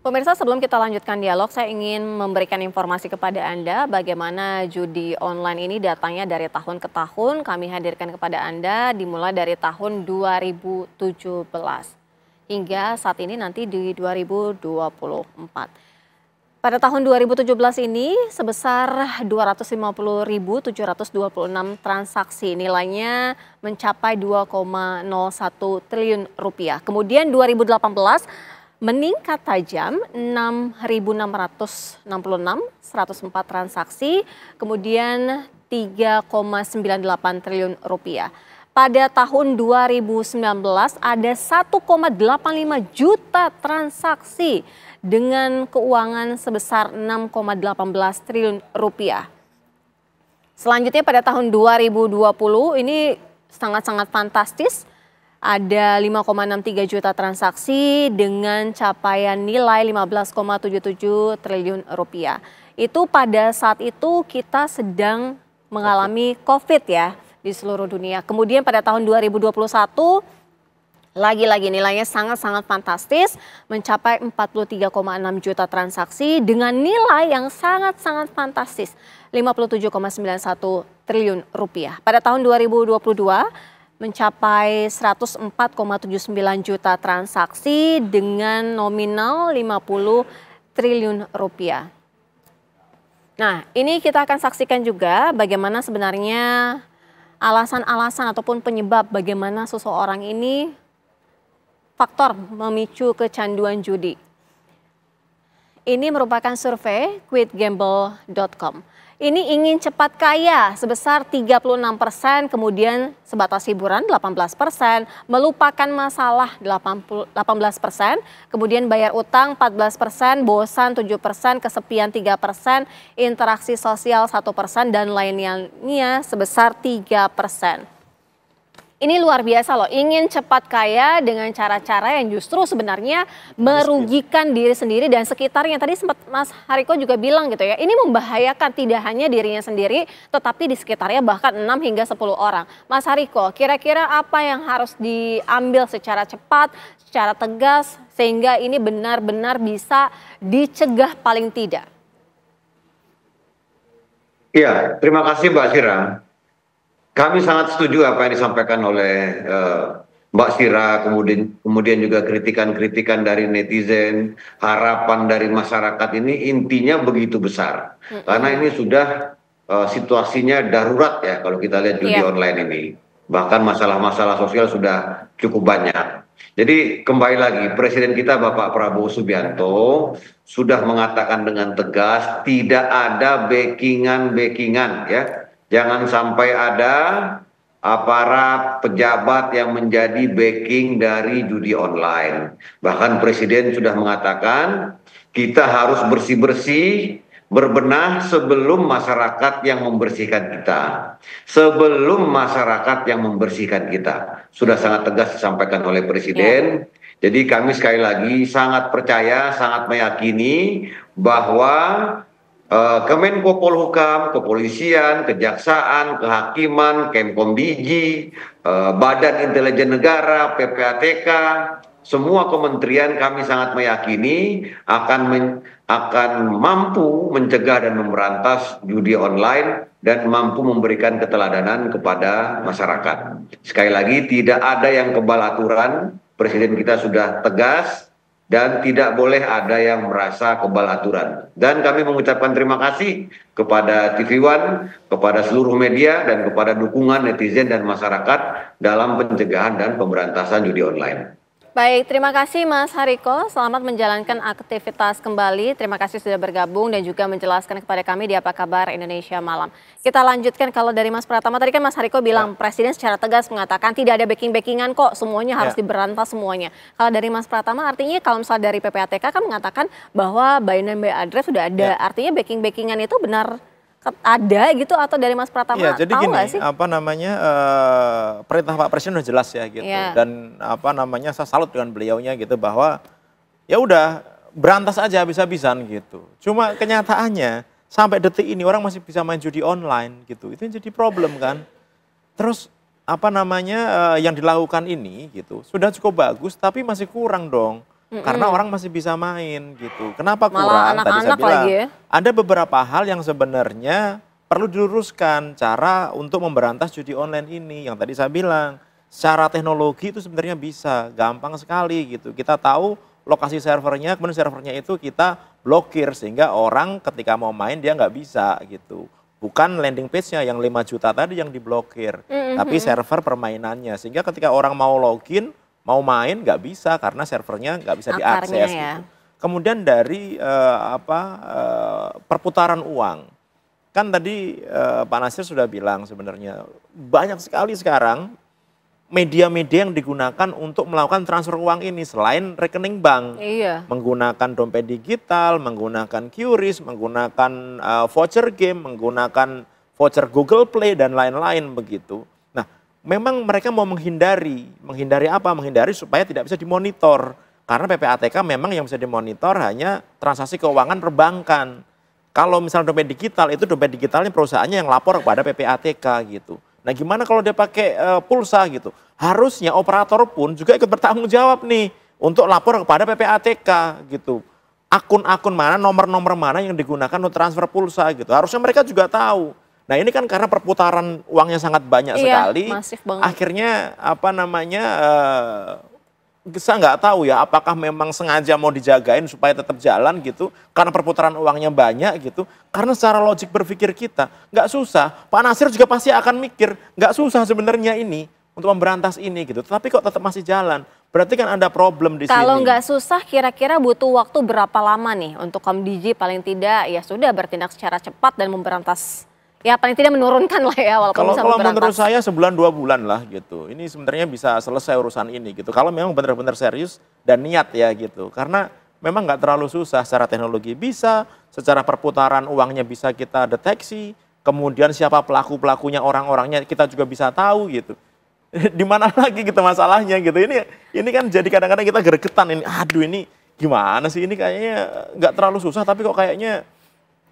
Pemirsa, sebelum kita lanjutkan dialog, saya ingin memberikan informasi kepada Anda bagaimana judi online ini datangnya dari tahun ke tahun. Kami hadirkan kepada Anda dimulai dari tahun 2017 hingga saat ini nanti di 2024. Pada tahun 2017 ini sebesar 250.726 transaksi, nilainya mencapai 2,01 triliun rupiah. Kemudian 2018 meningkat tajam 6.666, 104 transaksi, kemudian 3,98 triliun rupiah. Pada tahun 2019 ada 1,85 juta transaksi dengan keuangan sebesar 6,18 triliun rupiah. Selanjutnya pada tahun 2020 ini sangat-sangat fantastis. Ada 5,63 juta transaksi dengan capaian nilai 15,77 triliun rupiah. Itu pada saat itu kita sedang mengalami COVID ya di seluruh dunia. Kemudian pada tahun 2021 lagi-lagi nilainya sangat-sangat fantastis, mencapai 43,6 juta transaksi dengan nilai yang sangat-sangat fantastis, 57,91 triliun rupiah. Pada tahun 2022 mencapai 104,79 juta transaksi dengan nominal 50 triliun rupiah. Nah, ini kita akan saksikan juga bagaimana sebenarnya alasan-alasan ataupun penyebab bagaimana seseorang ini faktor memicu kecanduan judi. Ini merupakan survei quitgamble.com. Ini ingin cepat kaya sebesar 36%, kemudian sebatas hiburan 18%, melupakan masalah 18%, kemudian bayar utang 14%, bosan 7%, kesepian 3%, interaksi sosial 1% dan lainnya sebesar 3%. Ini luar biasa loh, ingin cepat kaya dengan cara-cara yang justru sebenarnya merugikan diri sendiri dan sekitarnya. Tadi sempat Mas Hariko juga bilang gitu ya, ini membahayakan tidak hanya dirinya sendiri tetapi di sekitarnya bahkan 6 hingga 10 orang. Mas Hariko, kira-kira apa yang harus diambil secara cepat, secara tegas sehingga ini benar-benar bisa dicegah paling tidak? Iya, terima kasih Mbak Sira. Kami sangat setuju apa yang disampaikan oleh Mbak Sira, kemudian juga kritikan-kritikan dari netizen, harapan dari masyarakat ini intinya begitu besar. Karena ini sudah situasinya darurat ya kalau kita lihat judi online ini. Bahkan masalah-masalah sosial sudah cukup banyak. Jadi kembali lagi, Presiden kita Bapak Prabowo Subianto sudah mengatakan dengan tegas tidak ada backingan ya. Jangan sampai ada aparat pejabat yang menjadi backing dari judi online. Bahkan Presiden sudah mengatakan kita harus bersih-bersih, berbenah sebelum masyarakat yang membersihkan kita. Sebelum masyarakat yang membersihkan kita. Sudah sangat tegas disampaikan oleh Presiden. Jadi kami sekali lagi sangat percaya, sangat meyakini bahwa Kemenko Polhukam, Kepolisian, Kejaksaan, Kehakiman, Kemkombiji, Badan Intelijen Negara, PPATK, semua kementerian kami sangat meyakini akan mampu mencegah dan memberantas judi online dan mampu memberikan keteladanan kepada masyarakat. Sekali lagi tidak ada yang kebal aturan, Presiden kita sudah tegas. Dan tidak boleh ada yang merasa kebal aturan. Dan kami mengucapkan terima kasih kepada TV One, kepada seluruh media, dan kepada dukungan netizen dan masyarakat dalam pencegahan dan pemberantasan judi online. Baik, terima kasih Mas Hariko. Selamat menjalankan aktivitas kembali. Terima kasih sudah bergabung dan juga menjelaskan kepada kami di Apa Kabar Indonesia Malam. Kita lanjutkan kalau dari Mas Pratama. Tadi kan Mas Hariko bilang Presiden secara tegas mengatakan tidak ada backing-backingan kok. Semuanya harus diberantas semuanya. Kalau dari Mas Pratama artinya kalau misalnya dari PPATK kan mengatakan bahwa by name by address sudah ada. Artinya backing-backingan itu benar ada gitu atau dari Mas Pratama? Iya, jadi tahu gini, sih? Perintah Pak Presiden sudah jelas ya gitu. Dan saya salut dengan beliaunya gitu bahwa ya udah berantas aja habis-habisan gitu. Cuma kenyataannya sampai detik ini orang masih bisa main judi online gitu. Itu yang jadi problem kan. Terus yang dilakukan ini gitu sudah cukup bagus tapi masih kurang dong. karena orang masih bisa main gitu. Kenapa Malah kurang? Tadi saya anak-anak bilang lagi ya. ada beberapa hal yang sebenarnya perlu diluruskan cara untuk memberantas judi online ini. Yang tadi saya bilang, secara teknologi itu sebenarnya bisa, gampang sekali gitu. Kita tahu lokasi servernya, kemudian servernya itu kita blokir sehingga orang ketika mau main dia nggak bisa gitu. Bukan landing page-nya yang 5 juta tadi yang diblokir, tapi server permainannya. Sehingga ketika orang mau login, mau main nggak bisa karena servernya nggak bisa Akarnya diakses ya. gitu. Kemudian dari perputaran uang. Kan tadi Pak Nasir sudah bilang sebenarnya banyak sekali sekarang media-media yang digunakan untuk melakukan transfer uang ini selain rekening bank. Iya. Menggunakan dompet digital, menggunakan QRIS, menggunakan voucher game, menggunakan voucher Google Play dan lain-lain begitu. Nah, memang mereka mau menghindari apa? Menghindari supaya tidak bisa dimonitor. Karena PPATK memang yang bisa dimonitor hanya transaksi keuangan perbankan. Kalau misalnya dompet digital, itu dompet digitalnya perusahaannya yang lapor kepada PPATK gitu. Nah gimana kalau dia pakai pulsa gitu? Harusnya operator pun juga ikut bertanggung jawab nih untuk lapor kepada PPATK gitu. Akun-akun mana, nomor-nomor mana yang digunakan untuk transfer pulsa gitu. Harusnya mereka juga tahu. Nah ini kan karena perputaran uangnya sangat banyak sekali. Masif banget. Akhirnya saya nggak tahu ya apakah memang sengaja mau dijagain supaya tetap jalan gitu karena perputaran uangnya banyak gitu. Karena secara logik berpikir kita nggak susah. Pak Nasir juga pasti akan mikir nggak susah sebenarnya ini untuk memberantas ini gitu. Tapi kok tetap masih jalan. Berarti kan ada problem di sini. Kalau nggak susah kira-kira butuh waktu berapa lama nih untuk Komdiji paling tidak ya sudah bertindak secara cepat dan memberantas. Ya paling tidak menurunkan lah ya walaupun bisa Kalau memberantas. menurut saya sebulan 2 bulan lah gitu. Ini sebenarnya bisa selesai urusan ini gitu. Kalau memang benar-benar serius dan niat ya gitu. Karena memang nggak terlalu susah secara teknologi bisa, secara perputaran uangnya bisa kita deteksi, kemudian siapa pelaku-pelakunya orang-orangnya kita juga bisa tahu gitu. Di mana lagi gitu masalahnya gitu. Ini kan jadi kadang-kadang kita gregetan ini. Aduh ini gimana sih ini kayaknya nggak terlalu susah tapi kok kayaknya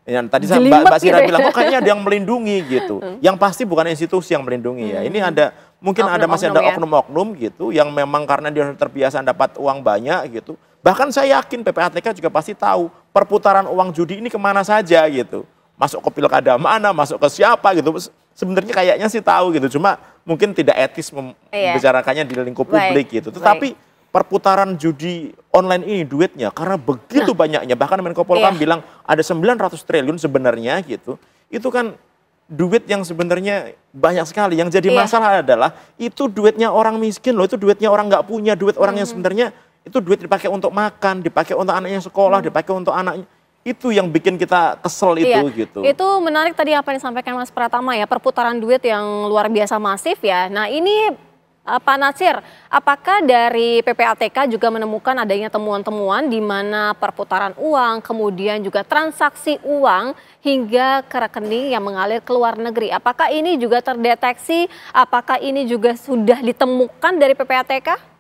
yang tadi Mbak Sira bilang kok kayaknya ada yang melindungi gitu. Yang pasti bukan institusi yang melindungi ya. Ini ada mungkin masih ada oknum-oknum gitu yang memang karena dia terbiasa dapat uang banyak gitu. Bahkan saya yakin PPATK juga pasti tahu perputaran uang judi ini kemana saja gitu. Masuk ke pilkada mana, masuk ke siapa gitu. Sebenarnya kayaknya sih tahu gitu. Cuma mungkin tidak etis membicarakannya di lingkup publik gitu. Tetapi perputaran judi online ini duitnya karena begitu banyaknya, bahkan Menko Polhukam bilang ada 900 triliun sebenarnya gitu. Itu kan duit yang sebenarnya banyak sekali. Yang jadi masalah adalah itu duitnya orang miskin loh, itu duitnya orang nggak punya, duit orang yang sebenarnya itu duit dipakai untuk makan, dipakai untuk anaknya sekolah, dipakai untuk anaknya. Itu yang bikin kita kesel gitu. Itu menarik tadi apa yang disampaikan Mas Pratama ya, perputaran duit yang luar biasa masif ya. Nah ini Pak Nasir, apakah dari PPATK juga menemukan adanya temuan-temuan di mana perputaran uang, kemudian juga transaksi uang hingga ke rekening yang mengalir ke luar negeri? Apakah ini juga terdeteksi? Apakah ini juga sudah ditemukan dari PPATK?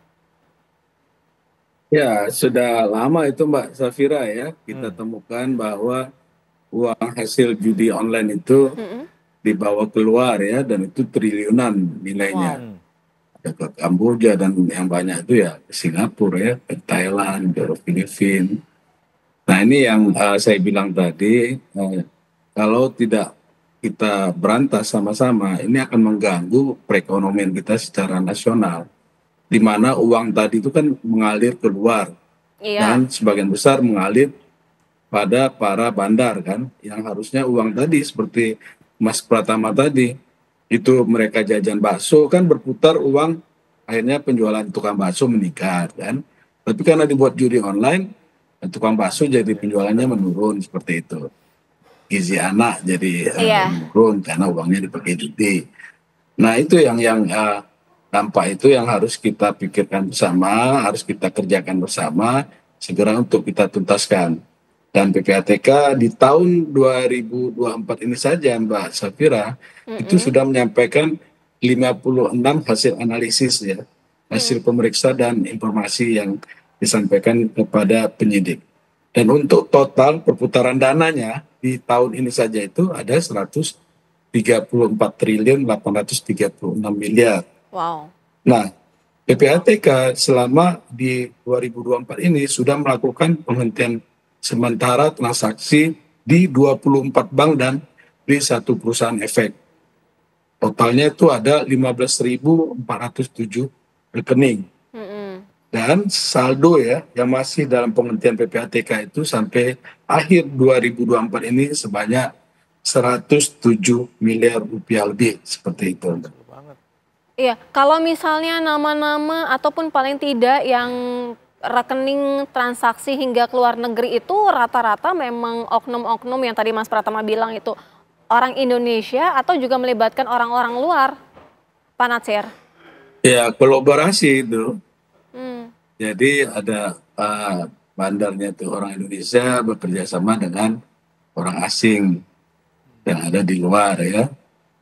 Ya, sudah lama itu Mbak Safira ya, kita temukan bahwa uang hasil judi online itu dibawa keluar ya, dan itu triliunan nilainya. Ada ke Kamboja dan yang banyak itu ya ke Singapura ya, ke Thailand, ke Filipina. Nah ini yang saya bilang tadi, kalau tidak kita berantas sama-sama, ini akan mengganggu perekonomian kita secara nasional. Di mana uang tadi itu kan mengalir keluar dan sebagian besar mengalir pada para bandar kan, yang harusnya uang tadi seperti Mas Pratama tadi, itu mereka jajan bakso kan berputar uang, akhirnya penjualan tukang bakso meningkat kan. Tapi karena dibuat judi online, tukang bakso jadi penjualannya menurun seperti itu. Gizi anak jadi menurun karena uangnya dipakai judi. Nah itu yang dampak itu yang harus kita pikirkan bersama, harus kita kerjakan bersama, segera untuk kita tuntaskan. Dan PPATK di tahun 2024 ini saja Mbak Safira, itu sudah menyampaikan 56 hasil analisis ya, hasil pemeriksa dan informasi yang disampaikan kepada penyidik. Dan untuk total perputaran dananya di tahun ini saja itu ada 134 triliun 836 miliar. Wow. Nah, PPATK selama di 2024 ini sudah melakukan penghentian sementara transaksi di 24 bank dan di satu perusahaan efek. Totalnya itu ada 15.407 rekening. Dan saldo ya yang masih dalam penghentian PPATK itu sampai akhir 2024 ini sebanyak 107 miliar rupiah lebih, seperti itu. Iya, kalau misalnya nama-nama ataupun paling tidak yang rekening transaksi hingga ke luar negeri itu rata-rata memang oknum-oknum yang tadi Mas Pratama bilang itu orang Indonesia atau juga melibatkan orang-orang luar, Pak Natsir? Ya, kolaborasi itu. Jadi ada bandarnya itu orang Indonesia bekerja sama dengan orang asing yang ada di luar ya,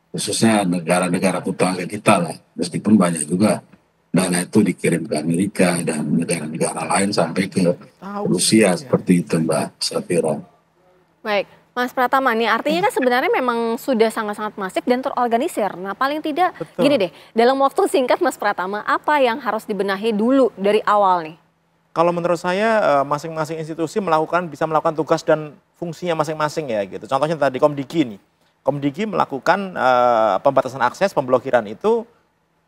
khususnya negara-negara tetangga kita lah, meskipun banyak juga dana itu dikirim ke Amerika dan negara-negara lain sampai ke Rusia seperti itu Mbak Safira. Baik, Mas Pratama nih artinya kan sebenarnya memang sudah sangat-sangat masif dan terorganisir. Nah paling tidak gini deh, dalam waktu singkat Mas Pratama apa yang harus dibenahi dulu dari awal nih? Kalau menurut saya masing-masing institusi bisa melakukan tugas dan fungsinya masing-masing ya gitu. Contohnya tadi Komdigi nih. Komdigi melakukan pembatasan akses, pemblokiran itu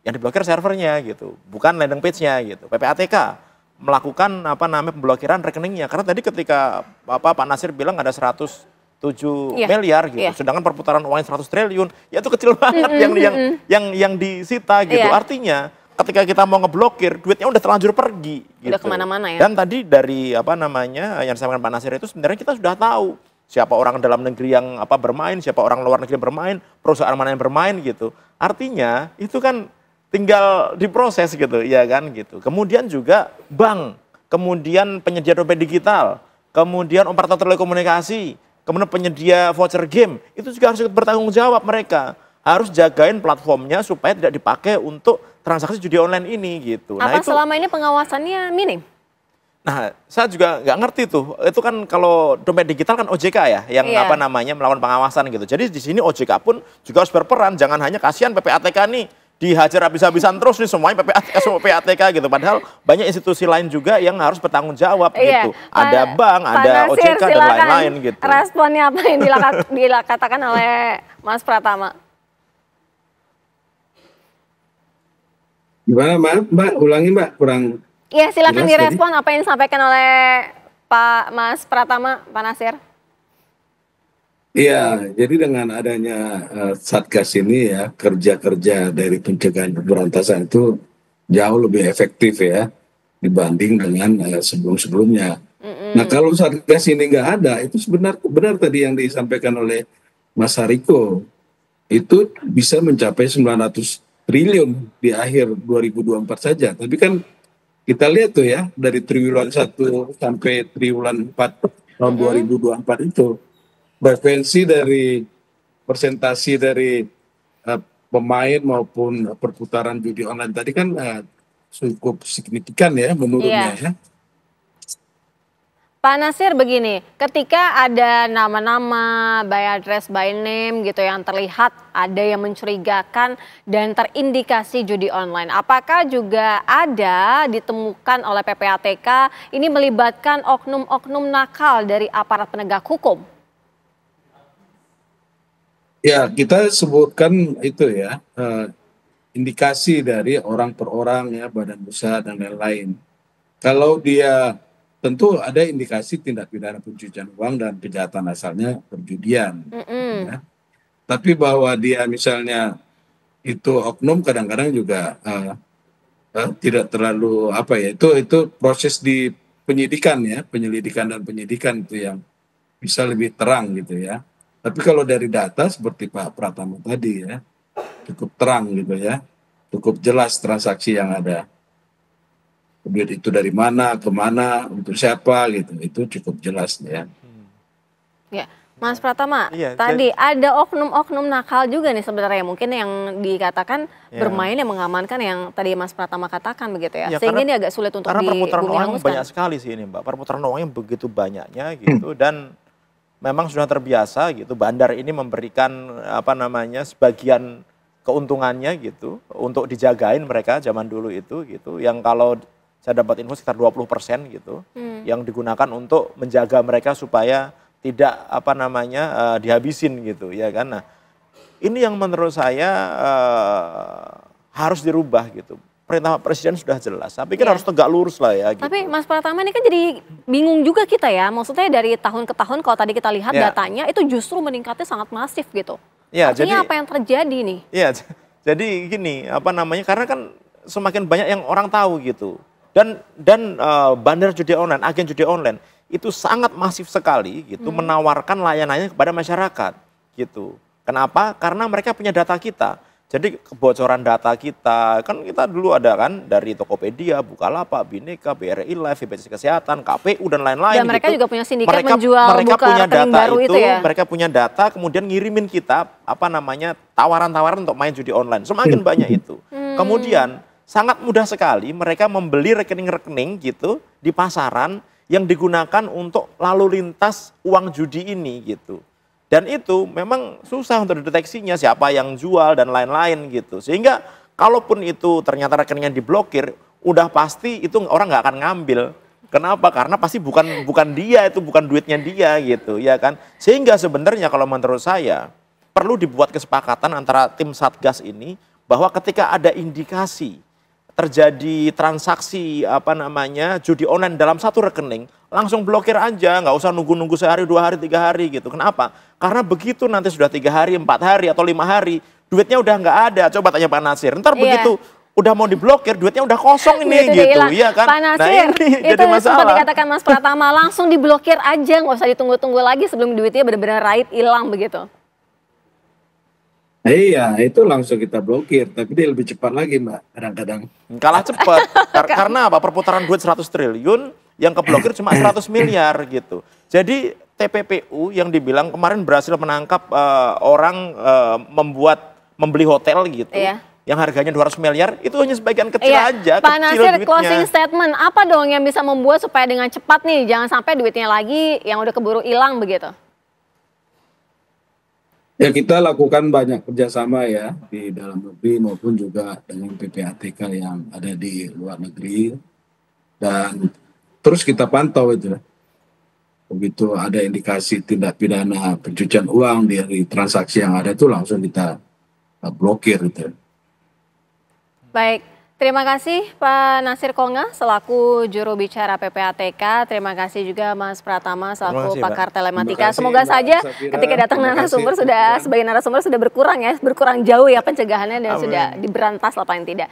yang diblokir servernya gitu, bukan landing page-nya gitu. PPATK melakukan pemblokiran rekeningnya karena tadi ketika Pak Natsir bilang ada 107 miliar gitu, sedangkan perputaran uangnya 100 triliun, ya itu kecil banget yang disita gitu. Artinya ketika kita mau ngeblokir, duitnya udah terlanjur pergi. Gitu. Udah kemana-mana ya. Dan tadi dari yang disampaikan Pak Natsir itu sebenarnya kita sudah tahu siapa orang dalam negeri yang bermain, siapa orang luar negeri yang bermain, perusahaan mana yang bermain gitu. Artinya itu kan tinggal diproses gitu, ya kan gitu. Kemudian juga bank, kemudian penyedia dompet digital, kemudian operator telekomunikasi, kemudian penyedia voucher game, itu juga harus bertanggung jawab mereka. Harus jagain platformnya supaya tidak dipakai untuk transaksi judi online ini gitu. Apa selama ini pengawasannya minim? Nah, saya juga nggak ngerti tuh. Itu kan kalau dompet digital kan OJK ya, yang melakukan pengawasan gitu. Jadi di sini OJK pun juga harus berperan. Jangan hanya kasihan PPATK nih dihajar habis-habisan terus nih semuanya PPATK gitu. Padahal banyak institusi lain juga yang harus bertanggung jawab gitu. Ada bank, ada OJK dan lain-lain gitu. Responnya apa yang dikatakan oleh Mas Pratama? Gimana Mbak? Ulangi Mbak, kurang. Iya silakan direspon apa yang disampaikan oleh Mas Pratama, Pak Natsir. Iya, jadi dengan adanya Satgas ini ya, kerja-kerja dari pencegahan pemberantasan itu jauh lebih efektif ya dibanding dengan sebelum-sebelumnya. Nah kalau Satgas ini nggak ada, itu benar tadi yang disampaikan oleh Mas Hariko, itu bisa mencapai 900 triliun di akhir 2024 saja. Tapi kan kita lihat tuh ya, dari triwulan 1 sampai triwulan 4 tahun 2024 itu, frekuensi dari persentasi dari pemain maupun perputaran judi online tadi kan cukup signifikan ya menurunnya ya. Pak Natsir begini, ketika ada nama-nama by address by name gitu yang terlihat ada yang mencurigakan dan terindikasi judi online, apakah juga ada ditemukan oleh PPATK ini melibatkan oknum-oknum nakal dari aparat penegak hukum? Ya, kita sebutkan itu ya, indikasi dari orang per orang ya, badan usaha dan lain-lain. Kalau dia tentu ada indikasi tindak pidana pencucian uang dan kejahatan asalnya perjudian. Ya. Tapi bahwa dia misalnya itu oknum kadang-kadang juga tidak terlalu itu proses di penyidikan ya, penyelidikan dan penyidikan itu yang bisa lebih terang gitu ya. Tapi kalau dari data seperti Pak Pratama tadi ya, cukup terang gitu ya, cukup jelas transaksi yang ada. Duit itu dari mana, kemana, untuk siapa gitu, itu cukup jelas ya. Ya, Mas Pratama, tadi ada oknum-oknum nakal juga nih sebenarnya mungkin yang dikatakan bermain yang mengamankan yang tadi Mas Pratama katakan begitu ya. Sehingga ini agak sulit untuk karena perputaran uang banyak sekali sih ini Mbak, perputaran uangnya begitu banyaknya gitu dan memang sudah terbiasa gitu bandar ini memberikan sebagian keuntungannya gitu untuk dijagain mereka zaman dulu itu gitu. Yang kalau saya dapat info sekitar 20% gitu yang digunakan untuk menjaga mereka supaya tidak dihabisin gitu ya kan. Nah, ini yang menurut saya harus dirubah gitu. Perintah Presiden sudah jelas, tapi kan harus tegak lurus lah ya. Gitu. Tapi Mas Pratama ini kan jadi bingung juga kita ya, maksudnya dari tahun ke tahun kalau tadi kita lihat datanya itu justru meningkatnya sangat masif gitu. Ya, artinya jadi, apa yang terjadi nih? Iya, jadi gini, karena kan semakin banyak yang orang tahu gitu. Dan bandar judi online, agen judi online itu sangat masif sekali gitu menawarkan layanannya kepada masyarakat gitu. Kenapa? Karena mereka punya data kita. Jadi kebocoran data kita, kan kita dulu ada kan dari Tokopedia, Bukalapak, Bhinneka, BRI Live, BPJS Kesehatan, KPU dan lain-lain. Dan mereka juga punya sindikat menjual buka rekening baru itu ya. Mereka punya data, kemudian ngirimin kita tawaran-tawaran untuk main judi online. Semakin banyak itu. Kemudian sangat mudah sekali mereka membeli rekening-rekening gitu di pasaran yang digunakan untuk lalu lintas uang judi ini gitu. Dan itu memang susah untuk dideteksinya siapa yang jual dan lain-lain gitu. Sehingga kalaupun itu ternyata rekeningnya diblokir, udah pasti itu orang nggak akan ngambil. Kenapa? Karena pasti bukan dia, itu bukan duitnya dia gitu ya kan. Sehingga sebenarnya kalau menurut saya perlu dibuat kesepakatan antara tim Satgas ini bahwa ketika ada indikasi terjadi transaksi judi online dalam satu rekening, langsung blokir aja, nggak usah nunggu-nunggu sehari, 2 hari, 3 hari gitu. Kenapa? Karena begitu nanti sudah 3 hari, 4 hari atau 5 hari, duitnya udah nggak ada. Coba tanya Pak Nasir. Ntar begitu udah mau diblokir, duitnya udah kosong ini gitu, ya kan? Pak Nasir, nah ini itu jadi masalah. seperti katakan Mas Pratama, langsung diblokir aja, nggak usah ditunggu-tunggu lagi sebelum duitnya benar-benar raib hilang begitu. Iya, itu langsung kita blokir, tapi dia lebih cepat lagi Mbak, kadang-kadang. Kalah cepat, karena apa? Perputaran duit 100 triliun, yang keblokir cuma 100 miliar gitu. Jadi TPPU yang dibilang kemarin berhasil menangkap orang membeli hotel gitu, yang harganya 200 miliar, itu hanya sebagian kecil aja, Pak Nasir, duitnya. closing statement, apa dong yang bisa membuat supaya dengan cepat nih, jangan sampai duitnya lagi yang udah keburu hilang begitu? Ya kita lakukan banyak kerjasama ya di dalam negeri maupun juga dengan PPATK yang ada di luar negeri, dan terus kita pantau itu. Begitu ada indikasi tindak pidana pencucian uang dari transaksi yang ada itu langsung kita blokir itu. Baik, terima kasih Pak Nasir Konga selaku juru bicara PPATK. Terima kasih juga Mas Pratama selaku pakar telematika. Semoga saja ketika datang narasumber sebagai narasumber sudah berkurang jauh ya pencegahannya dan sudah diberantas lah paling tidak.